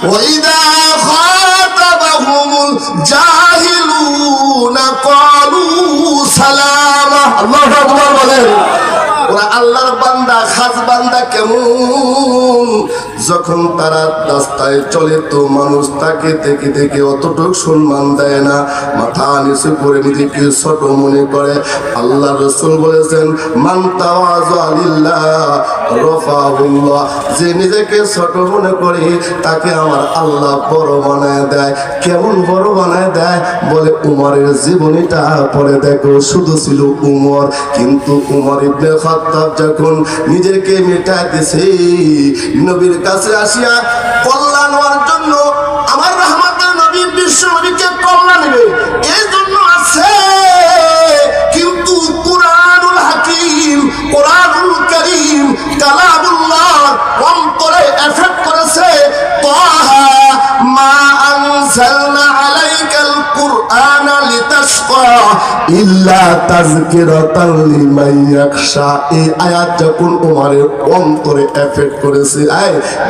ওয়াইদা খাতাবাহুমুল জাহিলুনা ক্বালু সালামা। আল্লাহু আকবার বলেন। ওরা আল্লাহর বান্দা, খাস বান্দা কেমন? যখন তারা রাস্তায় চলে তো মানুষ তাকে দেখে দেখে অতটুক সম্মান দেয় না, মাথা নিচু করে নিজেকে ছোট মনে করে। আল্লাহ রাসূল বলেছেন, মান তাওয়াযা লিল্লাহ রাফাহুল্লাহ, যে নিজেকে ছোট মনে করে তাকে আমার আল্লাহ বড় বানায় দেয়। কেমন বড় বানায় দেয়? বলে উমরের জীবনীটা পড়ে দেখো, শুধু ছিল উমর, কিন্তু উমর ইবনে খাত্তাব যখন নিজেকে মিটাই দিছে, নবীর কাছে আসিয়া কল্যাণ হওয়ার জন্য, আমার রহমতের নবী বিশ্ব নবীকে কল্যাণ নেবে এই জন্য আছে, কিন্তু কুরআনুল হাকিম, কুরআনুল কারীম, কালামুল্লাহ অন্তরে এফেক্ট করেছে। তাহা মা আনজালনা আলাইকাল কুরআনা লিতাশকা ইল্লা তাযকিরাতাল লিমান ইয়াখশা। এই আয়াত যখন ওমরের অন্তরে এফেক্ট করেছে,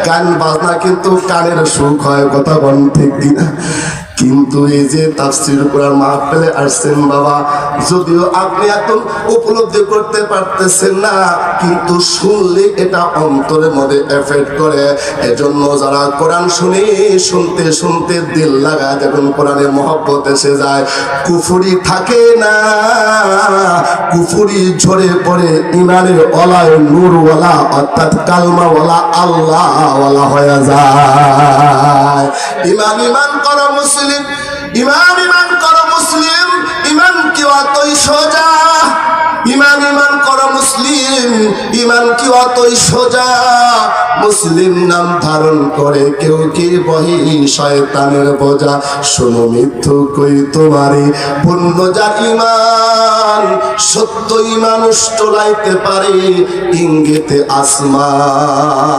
গান বাজনা কিন্তু কানের সুখ হয়, কথা বল ঠিক কিনা? কিন্তু এই যে তাফসীর কোরআন মাহফিলে আসছেন বাবা, যদিও আপনি এখন উপলব্ধি করতে পারতেছেন না, কিন্তু শুনলে এটা অন্তরের মধ্যে এফেক্ট করে। এজন্য যারা কোরআন শুনে শুনতে শুনতে দিল লাগা যখন কোরআনের মহব্বত এসে যায়, কুফরি থাকে না, কুফরি ঝরে পড়ে ইমানের ওলায় নূরওয়ালা অর্থাৎ কালমাওয়ালা আল্লাহওয়ালা হয়ে যায়। ইমান করো মুসলিম, ইমান করো মুসলিম, ইমান কি অতই সোজা? ইমান করো মুসলিম, ইমান কি অতই সোজা? মুসলিম নাম ধারণ করে কেউ কি বহি শয়তানের বোঝা। শোনো মিথ্যু কই তোমারে পূর্ণ যার ইমান, সত্য মানুষ টোলাইতে পারে ইঙ্গিতে আসমান।